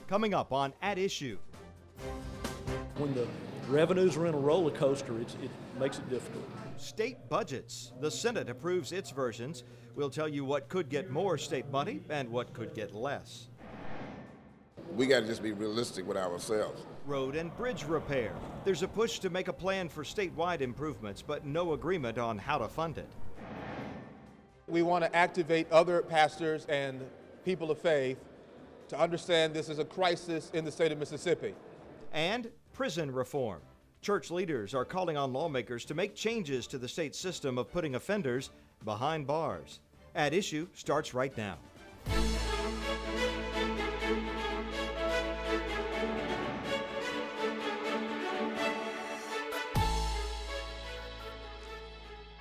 Coming up on At Issue. When the revenues are in a roller coaster, it makes it difficult. State budgets. The Senate approves its versions. We'll tell you what could get more state money and what could get less. We got to just be realistic with ourselves. Road and bridge repair. There's a push to make a plan for statewide improvements, but no agreement on how to fund it. We want to activate other pastors and people of faith to understand this is a crisis in the state of Mississippi. And prison reform. Church leaders are calling on lawmakers to make changes to the state system of putting offenders behind bars. At Issue starts right now.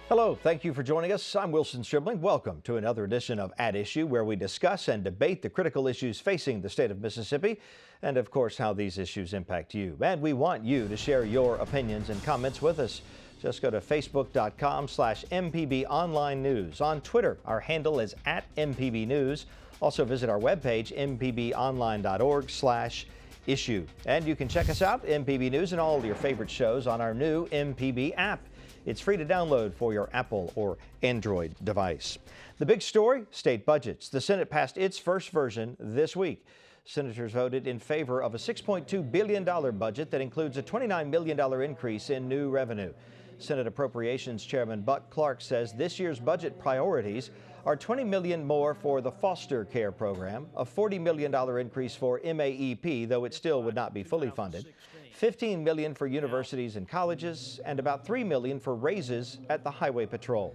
Hello, thank you for joining us. I'm Wilson Stribling. Welcome to another edition of At Issue, where we discuss and debate the critical issues facing the state of Mississippi and, of course, how these issues impact you. And we want you to share your opinions and comments with us. Just go to facebook.com/MPB Online News. On Twitter, our handle is @MPB News. Also visit our webpage, mpbonline.org/issue. And you can check us out, MPB News, and all your favorite shows on our new MPB app. It's free to download for your Apple or Android device. The big story, state budgets. The Senate passed its first version this week. Senators voted in favor of a $6.2 billion budget that includes a $29 million increase in new revenue. Senate Appropriations Chairman Buck Clark says this year's budget priorities are $20 million more for the foster care program, a $40 million increase for MAEP, though it still would not be fully funded, $15 million for universities and colleges, and about $3 million for raises at the Highway Patrol.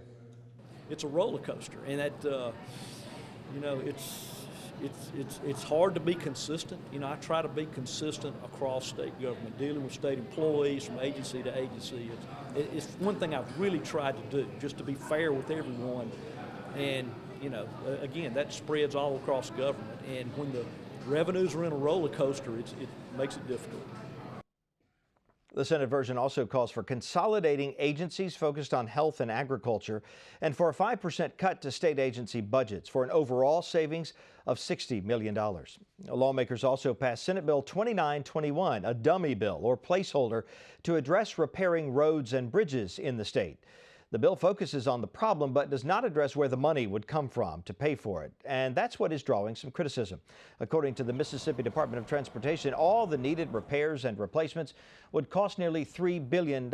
It's a roller coaster, and that it's hard to be consistent. I try to be consistent across state government, dealing with state employees from agency to agency. It's one thing I've really tried to do, just to be fair with everyone. And again, that spreads all across government. And when the revenues are in a roller coaster, it makes it difficult. The Senate version also calls for consolidating agencies focused on health and agriculture and for a 5% cut to state agency budgets for an overall savings of $60 million. Lawmakers also passed Senate Bill 2921, a dummy bill or placeholder to address repairing roads and bridges in the state. The bill focuses on the problem but does not address where the money would come from to pay for it, and that's what is drawing some criticism. According to the Mississippi Department of Transportation, all the needed repairs and replacements would cost nearly $3 billion.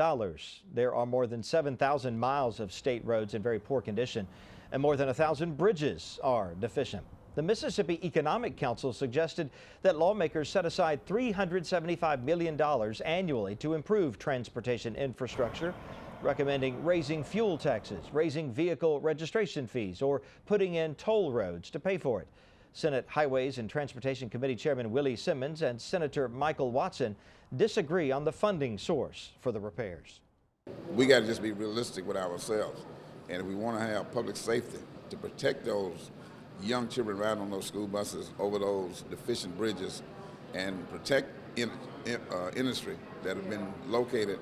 There are more than 7,000 miles of state roads in very poor condition, and more than 1,000 bridges are deficient. The Mississippi Economic Council suggested that lawmakers set aside $375 million annually to improve transportation infrastructure, recommending raising fuel taxes, raising vehicle registration fees, or putting in toll roads to pay for it. Senate Highways and Transportation Committee Chairman Willie Simmons and Senator Michael Watson disagree on the funding source for the repairs. We got to just be realistic with ourselves. And if we want to have public safety to protect those young children riding on those school buses over those deficient bridges and protect industry that have been located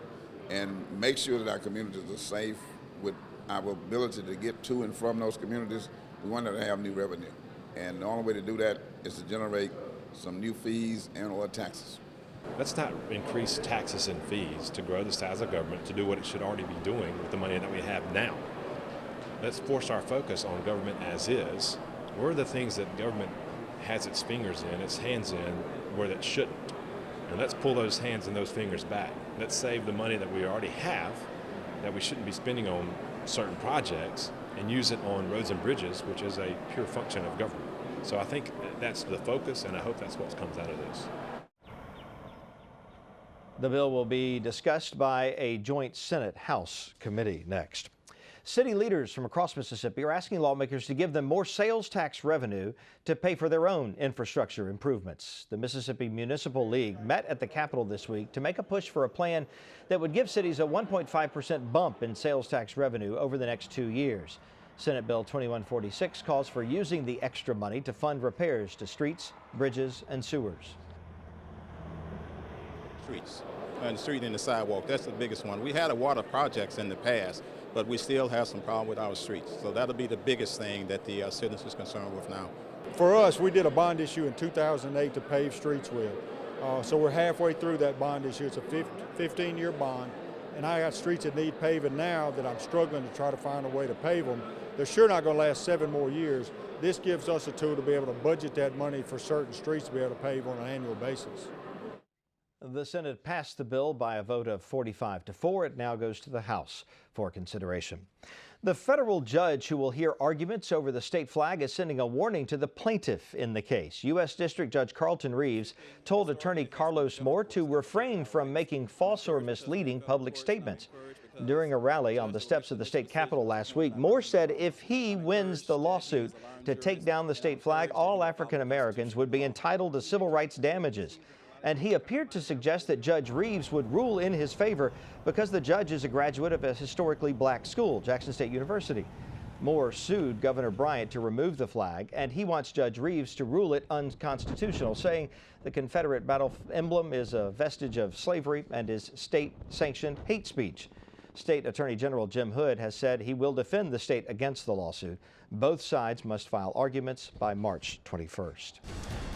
and make sure that our communities are safe with our ability to get to and from those communities, we want to have new revenue. And the only way to do that is to generate some new fees and or taxes. Let's not increase taxes and fees to grow the size of government to do what it should already be doing with the money that we have now. Let's force our focus on government as is. Where are the things that government has its fingers in, its hands in, where it shouldn't? And let's pull those hands and those fingers back. Let's save the money that we already have, that we shouldn't be spending on certain projects, and use it on roads and bridges, which is a pure function of government. So I think that's the focus, and I hope that's what comes out of this. The bill will be discussed by a joint Senate-House committee next. City leaders from across Mississippi are asking lawmakers to give them more sales tax revenue to pay for their own infrastructure improvements. The Mississippi Municipal League met at the Capitol this week to make a push for a plan that would give cities a 1.5% bump in sales tax revenue over the next 2 years. Senate Bill 2146 calls for using the extra money to fund repairs to streets, bridges, and sewers. Streets, and the street and the sidewalk, that's the biggest one. We had a water projects in the past, but we still have some problem with our streets. So that'll be the biggest thing that the citizens are concerned with now. For us, we did a bond issue in 2008 to pave streets with. So we're halfway through that bond issue. It's a 15-year bond, and I got streets that need paving now that I'm struggling to try to find a way to pave them. They're sure not going to last 7 more years. This gives us a tool to be able to budget that money for certain streets to be able to pave on an annual basis. The Senate passed the bill by a vote of 45 to 4. It now goes to the House for consideration. The federal judge who will hear arguments over the state flag is sending a warning to the plaintiff in the case. U.S. District Judge Carlton Reeves told attorney Carlos Moore to refrain from making false or misleading public statements. During a rally on the steps of the state capitol last week, Moore said if he wins the lawsuit to take down the state flag, all African Americans would be entitled to civil rights damages. And he appeared to suggest that Judge Reeves would rule in his favor because the judge is a graduate of a historically black school, Jackson State University. Moore sued Governor Bryant to remove the flag, and he wants Judge Reeves to rule it unconstitutional, saying the Confederate battle emblem is a vestige of slavery and is state-sanctioned hate speech. State Attorney General Jim Hood has said he will defend the state against the lawsuit. Both sides must file arguments by March 21st.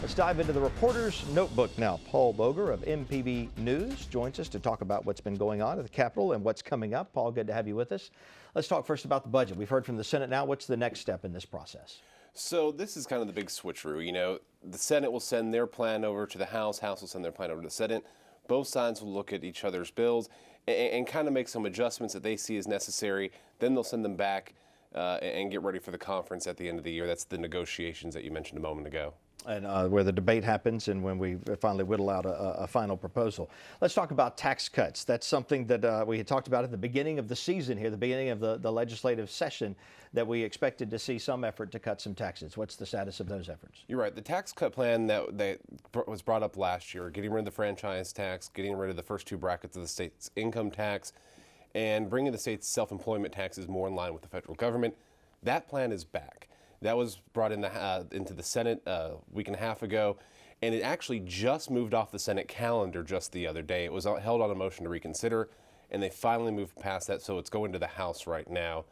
Let's dive into the reporter's notebook now. Paul Boger of MPB News joins us to talk about what's been going on at the Capitol and what's coming up. Paul, good to have you with us. Let's talk first about the budget. We've heard from the Senate now. What's the next step in this process? So this is kind of the big switcheroo. You know, the Senate will send their plan over to the House. House will send their plan over to the Senate. Both sides will look at each other's bills and kind of make some adjustments that they see as necessary. Then they'll send them back and get ready for the conference at the end of the year. That's the negotiations that you mentioned a moment ago. And where the debate happens and when we finally whittle out a final proposal. Let's talk about tax cuts. That's something that we had talked about at the beginning of the season here, the beginning of the legislative session, that we expected to see some effort to cut some taxes. What's the status of those efforts? You're right. The tax cut plan that was brought up last year, getting rid of the franchise tax, getting rid of the first 2 brackets of the state's income tax, and bringing the state's self-employment taxes more in line with the federal government, that plan is back. That was brought into the Senate a week and a half ago, and it actually just moved off the Senate calendar just the other day. It was held on a motion to reconsider, and they finally moved past that, so it's going to the House right now.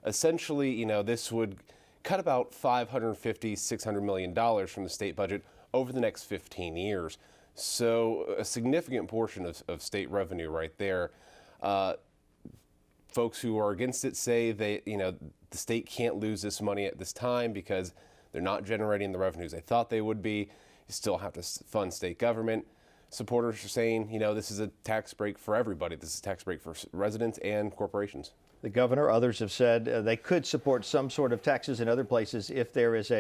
Essentially, you know, this would cut about $550, $600 million from the state budget over the next 15 years. So a significant portion of state revenue right there. Folks who are against it say the state can't lose this money at this time because they're not generating the revenues they thought they would be. You still have to fund state government. Supporters are saying, you know, this is a tax break for everybody. This is a tax break for residents and corporations. The governor, others have said they could support some sort of taxes in other places if there is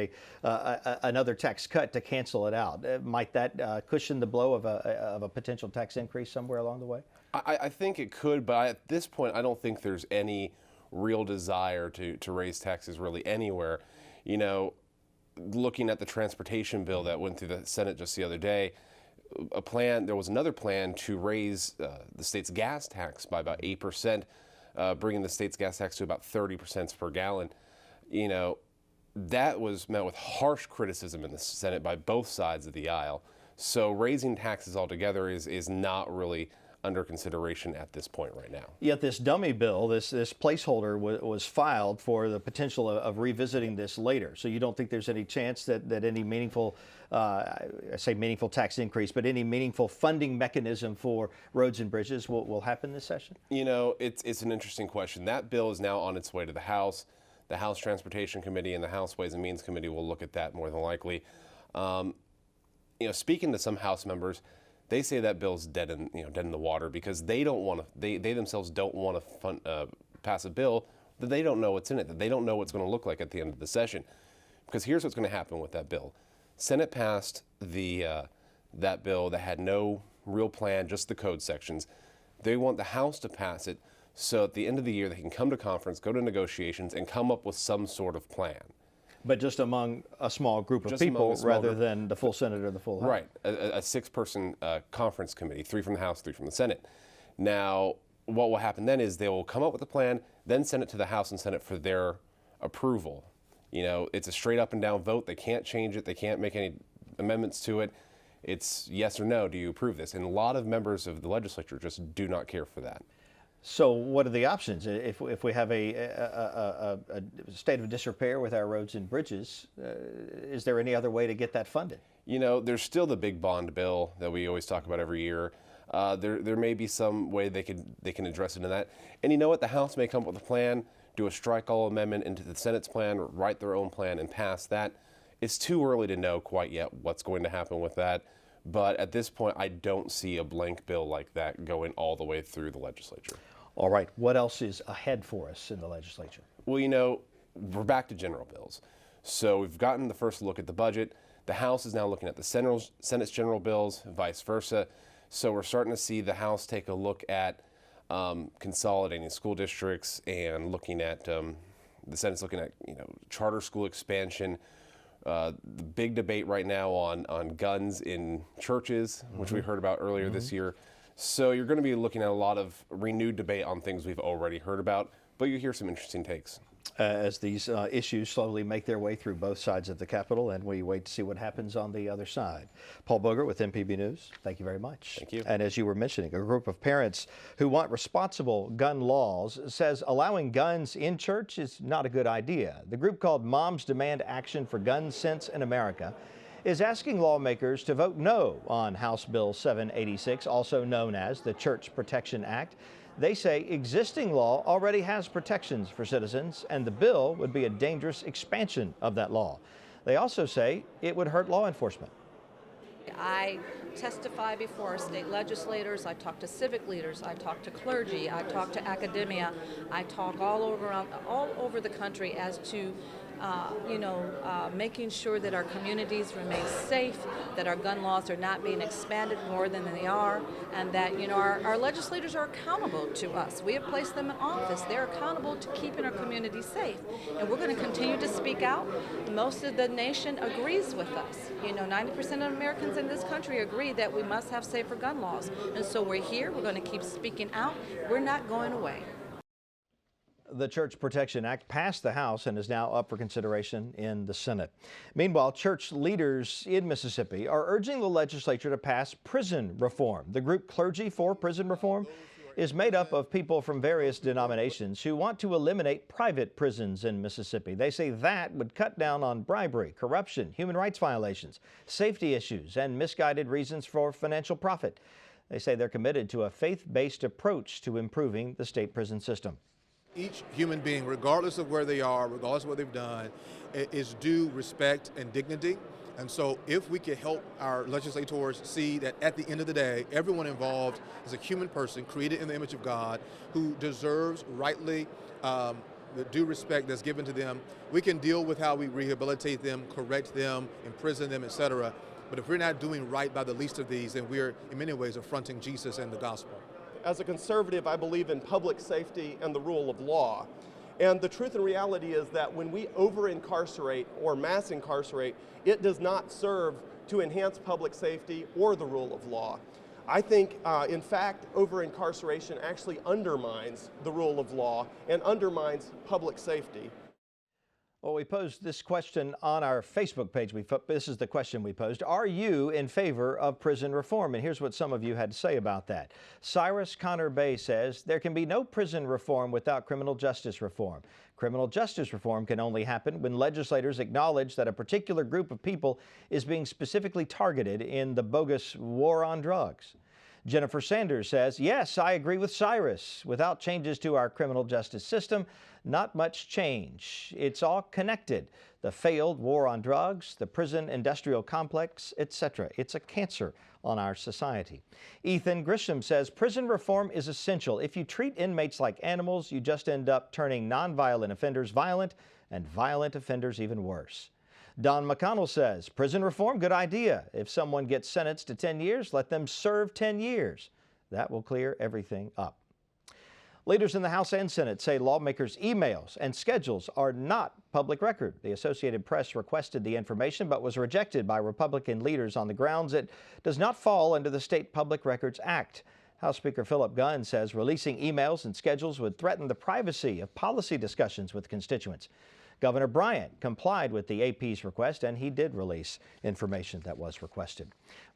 another tax cut to cancel it out. Might that cushion the blow of a potential tax increase somewhere along the way? I think it could, but at this point, I don't think there's any real desire to raise taxes really anywhere. You know, looking at the transportation bill that went through the Senate just the other day, there was another plan to raise the state's gas tax by about 8%, bringing the state's gas tax to about 30 cents per gallon. You know, that was met with harsh criticism in the Senate by both sides of the aisle. So raising taxes altogether is not really under consideration at this point right now. Yet this dummy bill, this placeholder was filed for the potential of revisiting this later. So you don't think there's any chance that any meaningful, I say meaningful tax increase, but any meaningful funding mechanism for roads and bridges will happen this session? You know, it's an interesting question. That bill is now on its way to the House. The House Transportation Committee and the House Ways and Means Committee will look at that more than likely. You know, speaking to some House members, they say that bill's dead in the water because they themselves don't want to pass a bill that they don't know what's in it, that they don't know what's going to look like at the end of the session. Because here's what's going to happen with that bill. Senate passed that bill that had no real plan, just the code sections. They want the House to pass it so at the end of the year they can come to conference, go to negotiations, and come up with some sort of plan. But just among a small group of people rather than the full Senate or the full House. Right, a 6-person conference committee, 3 from the House, 3 from the Senate. Now, what will happen then is they will come up with a plan, then send it to the House and Senate for their approval. You know, it's a straight up and down vote. They can't change it. They can't make any amendments to it. It's yes or no, do you approve this? And a lot of members of the legislature just do not care for that. So what are the options? If we have a state of disrepair with our roads and bridges, is there any other way to get that funded? You know, there's still the big bond bill that we always talk about every year. There may be some way they can address it in that. And you know what? The House may come up with a plan, do a strike-all amendment into the Senate's plan, write their own plan, and pass that. It's too early to know quite yet what's going to happen with that. But at this point, I don't see a blank bill like that going all the way through the legislature. All right. What else is ahead for us in the legislature? Well, you know, we're back to general bills. So we've gotten the first look at the budget. The House is now looking at the Senate's general bills, vice versa. So we're starting to see the House take a look at consolidating school districts and looking at the Senate's looking at charter school expansion. The big debate right now on guns in churches, which we heard about earlier this year. So you're going to be looking at a lot of renewed debate on things we've already heard about, but you hear some interesting takes. As these issues slowly make their way through both sides of the Capitol, and we wait to see what happens on the other side. Paul Boger with MPB News, thank you very much. Thank you. And as you were mentioning, a group of parents who want responsible gun laws says allowing guns in church is not a good idea. The group called Moms Demand Action for Gun Sense in America is asking lawmakers to vote no on House Bill 786, also known as the Church Protection Act. They say existing law already has protections for citizens, and the bill would be a dangerous expansion of that law. They also say it would hurt law enforcement. I testify before state legislators, I talk to civic leaders, I talk to clergy, I talk to academia, I talk all over the country as to making sure that our communities remain safe, that our gun laws are not being expanded more than they are, and that our legislators are accountable to us. We have placed them in office. They're accountable to keeping our communities safe, and we're going to continue to speak out. Most of the nation agrees with us. 90% of Americans in this country agree that we must have safer gun laws, and so we're here. We're going to keep speaking out. We're not going away. The Church Protection Act passed the House and is now up for consideration in the Senate. Meanwhile, church leaders in Mississippi are urging the legislature to pass prison reform. The group Clergy for Prison Reform is made up of people from various denominations who want to eliminate private prisons in Mississippi. They say that would cut down on bribery, corruption, human rights violations, safety issues, and misguided reasons for financial profit. They say they're committed to a faith-based approach to improving the state prison system. Each human being, regardless of where they are, regardless of what they've done, is due respect and dignity. And so if we can help our legislators see that at the end of the day, everyone involved is a human person created in the image of God who deserves rightly the due respect that's given to them, we can deal with how we rehabilitate them, correct them, imprison them, etc. But if we're not doing right by the least of these, then we're in many ways affronting Jesus and the gospel. As a conservative, I believe in public safety and the rule of law. And the truth and reality is that when we over-incarcerate or mass incarcerate, it does not serve to enhance public safety or the rule of law. I think, in fact, over-incarceration actually undermines the rule of law and undermines public safety. Well, we posed this question on our Facebook page. This is the question we posed. Are you in favor of prison reform? And here's what some of you had to say about that. Cyrus Connor Bay says, there can be no prison reform without criminal justice reform. Criminal justice reform can only happen when legislators acknowledge that a particular group of people is being specifically targeted in the bogus war on drugs. Jennifer Sanders says, yes, I agree with Cyrus. Without changes to our criminal justice system, not much change. It's all connected. The failed war on drugs, the prison industrial complex, etc. It's a cancer on our society. Ethan Grisham says, prison reform is essential. If you treat inmates like animals, you just end up turning nonviolent offenders violent and violent offenders even worse. Don McConnell says, prison reform, good idea. If someone gets sentenced to 10 years, let them serve 10 years. That will clear everything up. Leaders in the House and Senate say lawmakers' emails and schedules are not public record. The Associated Press requested the information but was rejected by Republican leaders on the grounds it does not fall under the State Public Records Act. House Speaker Philip Gunn says releasing emails and schedules would threaten the privacy of policy discussions with constituents. Governor Bryant complied with the AP's request, and he did release information that was requested.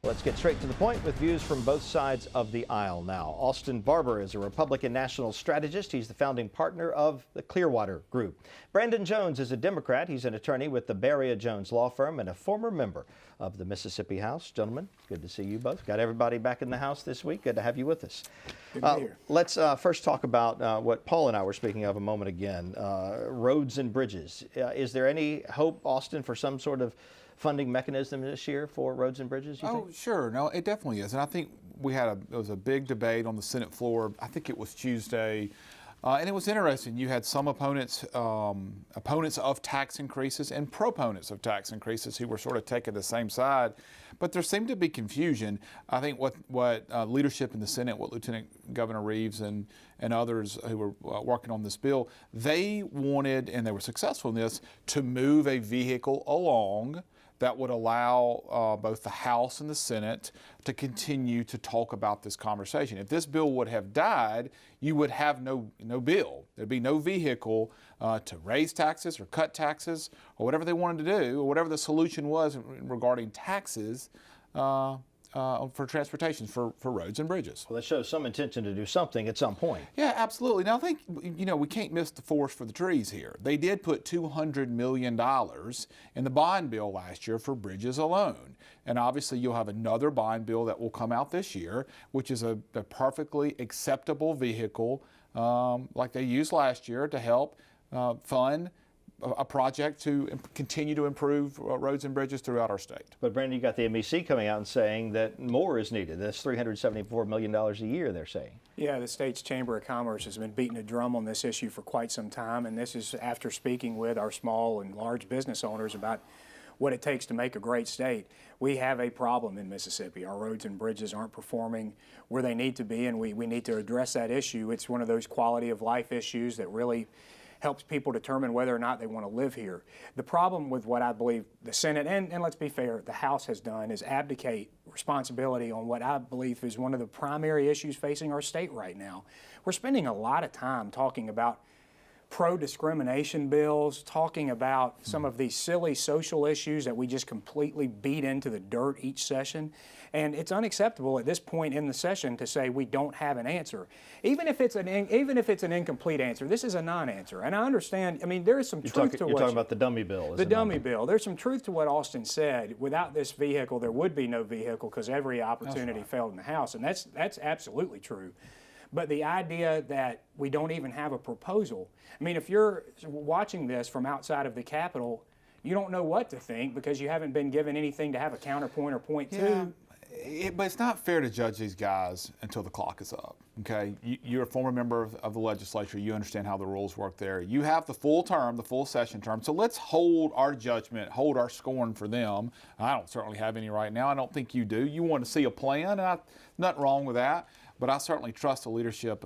Let's get straight to the point with views from both sides of the aisle now. Austin Barbour is a Republican national strategist. He's the founding partner of the Clearwater Group. Brandon Jones is a Democrat. He's an attorney with the Barbour and Jones law firm and a former member of the Mississippi House. Gentlemen, good to see you both. Got everybody back in the House this week. Good to have you with us. Good to be here. Let's first talk about what Paul and I were speaking of a moment again, roads and bridges. Is there any hope, Austin, for some sort of funding mechanism this year for roads and bridges, you think? Sure. No, it definitely is. And I think there was a big debate on the Senate floor. I think it was Tuesday. And it was interesting. You had some opponents of tax increases and proponents of tax increases who were sort of taking the same side. But there seemed to be confusion. I think what leadership in the Senate, what Lieutenant Governor Reeves and others who were working on this bill, they wanted, and they were successful in this, to move a vehicle along that would allow both the House and the Senate to continue to talk about this conversation. If this bill would have died, you would have no bill. There'd be no vehicle to raise taxes or cut taxes or whatever they wanted to do, or whatever the solution was regarding taxes for transportation, for roads and bridges. Well, that shows some intention to do something at some point. Yeah, absolutely. Now, I think, we can't miss the forest for the trees here. They did put $200 million in the bond bill last year for bridges alone. And obviously, you'll have another bond bill that will come out this year, which is a perfectly acceptable vehicle like they used last year to help fund a project to continue to improve roads and bridges throughout our state. But Brandon, you got the MEC coming out and saying that more is needed. That's $374 million a year, they're saying. Yeah, the state's Chamber of Commerce has been beating a drum on this issue for quite some time, and this is after speaking with our small and large business owners about what it takes to make a great state. We have a problem in Mississippi. Our roads and bridges aren't performing where they need to be, and we need to address that issue. It's one of those quality of life issues that really helps people determine whether or not they want to live here. The problem with what I believe the Senate, and let's be fair, the House has done is abdicate responsibility on what I believe is one of the primary issues facing our state right now. We're spending a lot of time talking about pro-discrimination bills, talking about some of these silly social issues that we just completely beat into the dirt each session. And it's unacceptable at this point in the session to say we don't have an answer. Even if it's an incomplete answer, this is a non-answer. And I understand, there is some truth to what... You're talking about the dummy bill. The dummy bill. There's some truth to what Austin said. Without this vehicle, there would be no vehicle because every opportunity failed in the House. And that's absolutely true. But the idea that we don't even have a proposal, if you're watching this from outside of the Capitol, you don't know what to think because you haven't been given anything to have a counterpoint or point to. But it's not fair to judge these guys until the clock is up, okay? You're a former member of the legislature. You understand how the rules work there. You have the full term, the full session term, so let's hold our judgment, hold our scorn for them. I don't certainly have any right now. I don't think you do. You want to see a plan, and nothing wrong with that. But I certainly trust the leadership,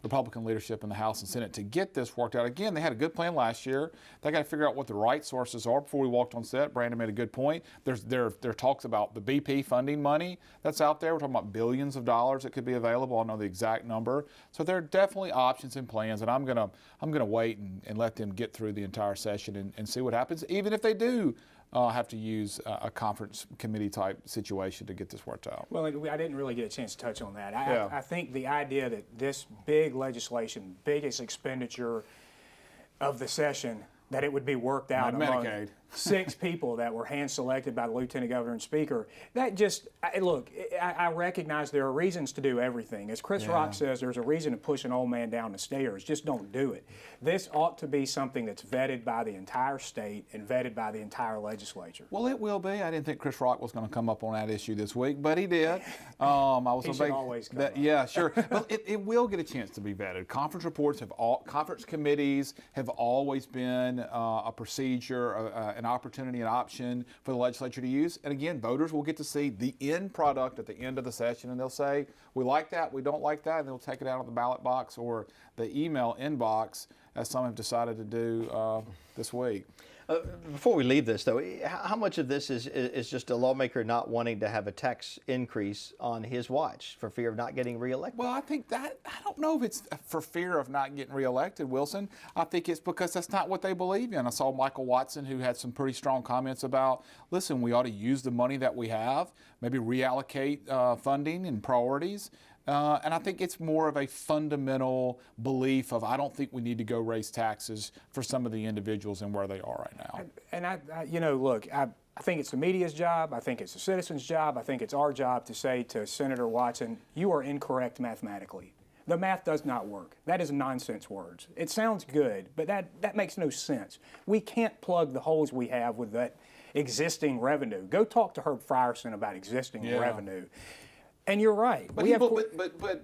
Republican leadership in the House and Senate to get this worked out. Again, they had a good plan last year. They got to figure out what the right sources are. Before we walked on set, Brandon made a good point. There are talks about the BP funding money that's out there. We're talking about billions of dollars that could be available. I don't know the exact number. So there are definitely options and plans, and I'm gonna wait and let them get through the entire session and see what happens, even if they do have to use a conference committee type situation to get this worked out. Well, I didn't really get a chance to touch on that. I think the idea that this big legislation, biggest expenditure of the session, that it would be worked out among Medicaid. 6 people that were hand-selected by the Lieutenant Governor and Speaker. That just, look, I recognize there are reasons to do everything. As Chris Rock says, there's a reason to push an old man down the stairs. Just don't do it. This ought to be something that's vetted by the entire state and vetted by the entire legislature. Well, it will be. I didn't think Chris Rock was going to come up on that issue this week, but he did. He should always come up. Yeah, sure. Well, it will get a chance to be vetted. Conference committees have always been a procedure, an opportunity, an option for the legislature to use. And again, voters will get to see the end product at the end of the session, and they'll say, we like that, we don't like that, and they'll take it out of the ballot box or the email inbox as some have decided to do this week. Before we leave this, though, how much of this is just a lawmaker not wanting to have a tax increase on his watch for fear of not getting reelected? Well, I think that, I don't know if it's for fear of not getting reelected, Wilson. I think it's because that's not what they believe in. I saw Michael Watson, who had some pretty strong comments about, listen, we ought to use the money that we have, maybe reallocate funding and priorities. And I think it's more of a fundamental belief of, I don't think we need to go raise taxes for some of the individuals and where they are right now. And look, I think it's the media's job. I think it's the citizens' job. I think it's our job to say to Senator Watson, you are incorrect mathematically. The math does not work. That is nonsense words. It sounds good, but that makes no sense. We can't plug the holes we have with that existing revenue. Go talk to Herb Frierson about existing revenue. And you're right. But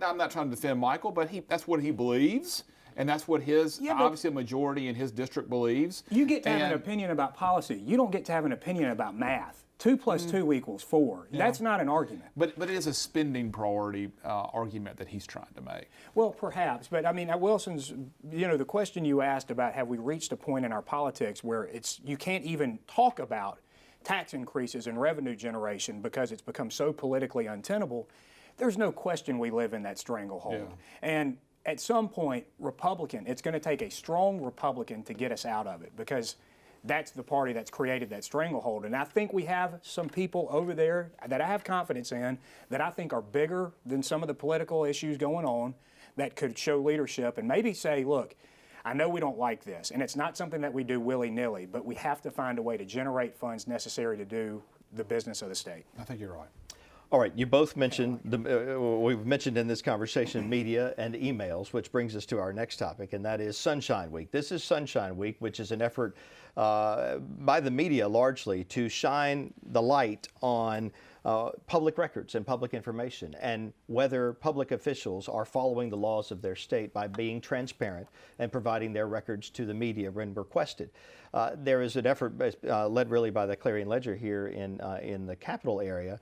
I'm not trying to defend Michael, but that's what he believes, and that's what his, obviously a majority in his district believes. You get to have an opinion about policy. You don't get to have an opinion about math. 2 + 2 = 4. Yeah. That's not an argument. But it is a spending priority argument that he's trying to make. Well, perhaps. But I mean, Wilson's, the question you asked about have we reached a point in our politics where you can't even talk about tax increases and revenue generation because it's become so politically untenable. There's no question we live in that stranglehold. Yeah. And at some point, it's going to take a strong Republican to get us out of it because that's the party that's created that stranglehold. And I think we have some people over there that I have confidence in that I think are bigger than some of the political issues going on that could show leadership and maybe say, look, I know we don't like this, and it's not something that we do willy-nilly, but we have to find a way to generate funds necessary to do the business of the state. I think you're right. All right, you both mentioned, we've mentioned in this conversation media and emails, which brings us to our next topic, and that is Sunshine Week. This is Sunshine Week, which is an effort by the media largely to shine the light on public records and public information and whether public officials are following the laws of their state by being transparent and providing their records to the media when requested. There is an effort led really by the Clergy and Ledger here in the Capital area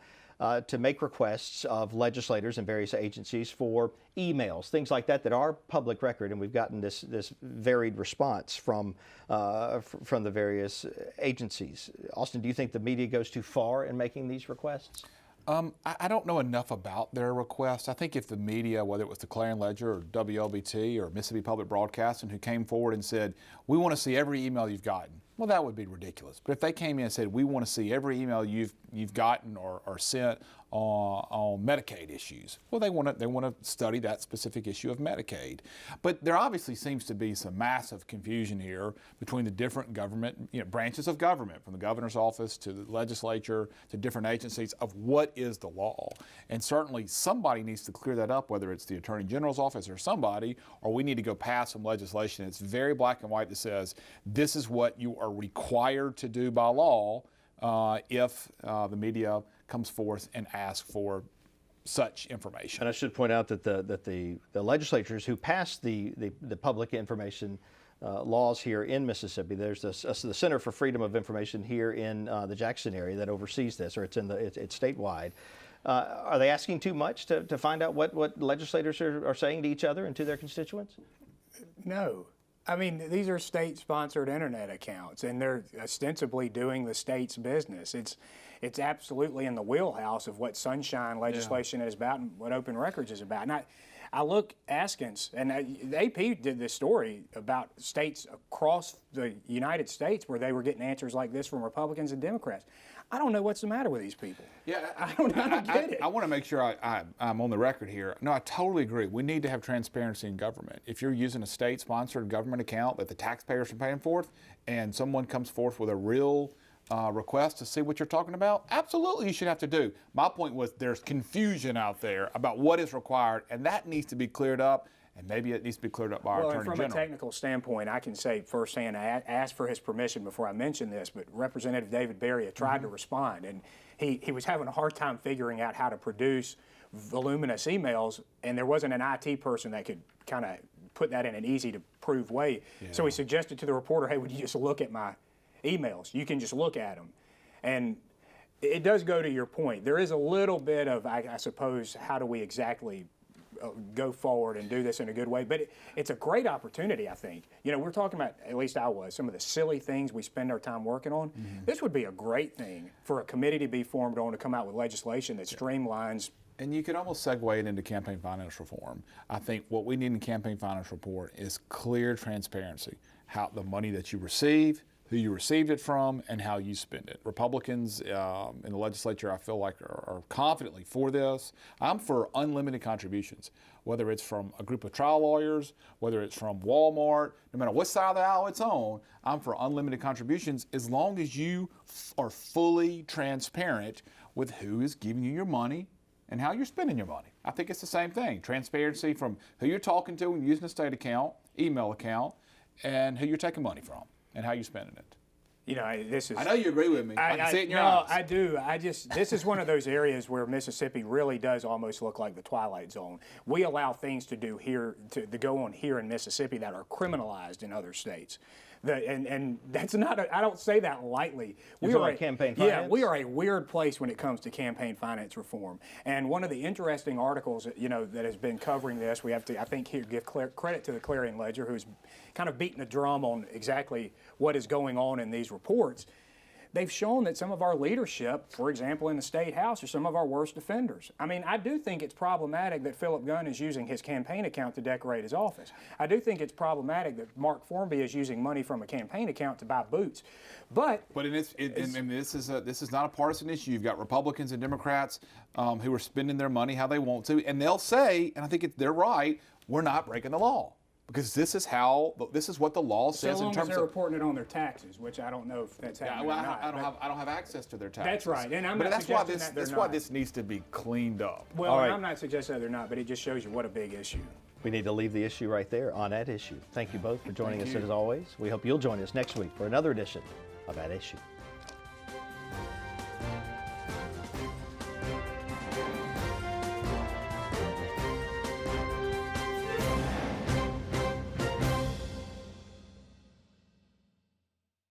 to make requests of legislators and various agencies for emails, things like that are public record, and we've gotten this varied response from the various agencies. Austin, do you think the media goes too far in making these requests? I don't know enough about their request. I think if the media, whether it was the Clergy and Ledger or WLBT or Mississippi Public Broadcasting, who came forward and said, we want to see every email you've gotten, well, that would be ridiculous. But if they came in and said, we want to see every email you've gotten or sent on Medicaid issues, well, they want to study that specific issue of Medicaid. But there obviously seems to be some massive confusion here between the different government, branches of government, from the governor's office to the legislature to different agencies, of what is the law. And certainly somebody needs to clear that up, whether it's the Attorney General's office or somebody, or we need to go pass some legislation that's very black and white that says this is what you are required to do by law if the media comes forth and asks for such information. And I should point out that the legislatures who passed the public information laws here in Mississippi, there's the Center for Freedom of Information here in the Jackson area that oversees this, or it's statewide. Are they asking too much to find out what legislators are saying to each other and to their constituents? No. I mean, these are state-sponsored internet accounts, and they're ostensibly doing the state's business. It's absolutely in the wheelhouse of what sunshine legislation is about and what open records is about. And I look askance, and the AP did this story about states across the United States where they were getting answers like this from Republicans and Democrats. I don't know what's the matter with these people. Yeah, I don't get it. I want to make sure I'm on the record here. No, I totally agree. We need to have transparency in government. If you're using a state-sponsored government account that the taxpayers are paying for, and someone comes forth with a real request to see what you're talking about, absolutely you should have to do. My point was there's confusion out there about what is required, and that needs to be cleared up. And maybe it needs to be cleared up by our Attorney General. From a technical standpoint, I can say firsthand, I asked for his permission before I mentioned this, but Representative David Berry tried to respond, and he was having a hard time figuring out how to produce voluminous emails, and there wasn't an IT person that could kind of put that in an easy-to-prove way. Yeah. So he suggested to the reporter, hey, would you just look at my emails? You can just look at them. And it does go to your point. There is a little bit of, I suppose, how do we exactly go forward and do this in a good way. But it's a great opportunity, I think. You know, we're talking about, at least I was, some of the silly things we spend our time working on. This would be a great thing for a committee to be formed on to come out with legislation that streamlines. And you could almost segue it into campaign finance reform. I think what we need in campaign finance report is clear transparency. How the money that you receive, who you received it from, and how you spend it. Republicans in the legislature, I feel like, are confidently for this. I'm for unlimited contributions, whether it's from a group of trial lawyers, whether it's from Walmart, no matter what side of the aisle it's on, I'm for unlimited contributions as long as you are fully transparent with who is giving you your money and how you're spending your money. I think it's the same thing. Transparency from who you're talking to when you're using a state account, email account, and who you're taking money from and how you're spending it. You know, this is. I know you agree with me. I can see it in your eyes. No, I do. This is one of those areas where Mississippi really does almost look like the Twilight Zone. We allow things to do here, to go on here in Mississippi that are criminalized in other states. And that's not, I don't say that lightly. We are campaign finance? Yeah, we are a weird place when it comes to campaign finance reform. And one of the interesting articles, you know, that has been covering this, we have to, I think, here give credit to the Clarion Ledger, who's kind of beating the drum on exactly what is going on in these reports. They've shown that some of our leadership, for example, in the state house, are some of our worst offenders. I mean, I do think it's problematic that Philip Gunn is using his campaign account to decorate his office. I do think it's problematic that Mark Formby is using money from a campaign account to buy boots. But this is not a partisan issue. You've got Republicans and Democrats who are spending their money how they want to, and they'll say, and I think they're right, we're not breaking the law. Because this is what the law says so long in terms as they're of reporting it on their taxes, which I don't know if that's happening or not. I don't have access to their taxes. That's right, and I'm but not suggesting that they're that's why this needs to be cleaned up. Well, All right. I'm not suggesting that they're not, but it just shows you what a big issue. We need to leave the issue right there on At Issue. Thank you both for joining us as always. We hope you'll join us next week for another edition of At Issue.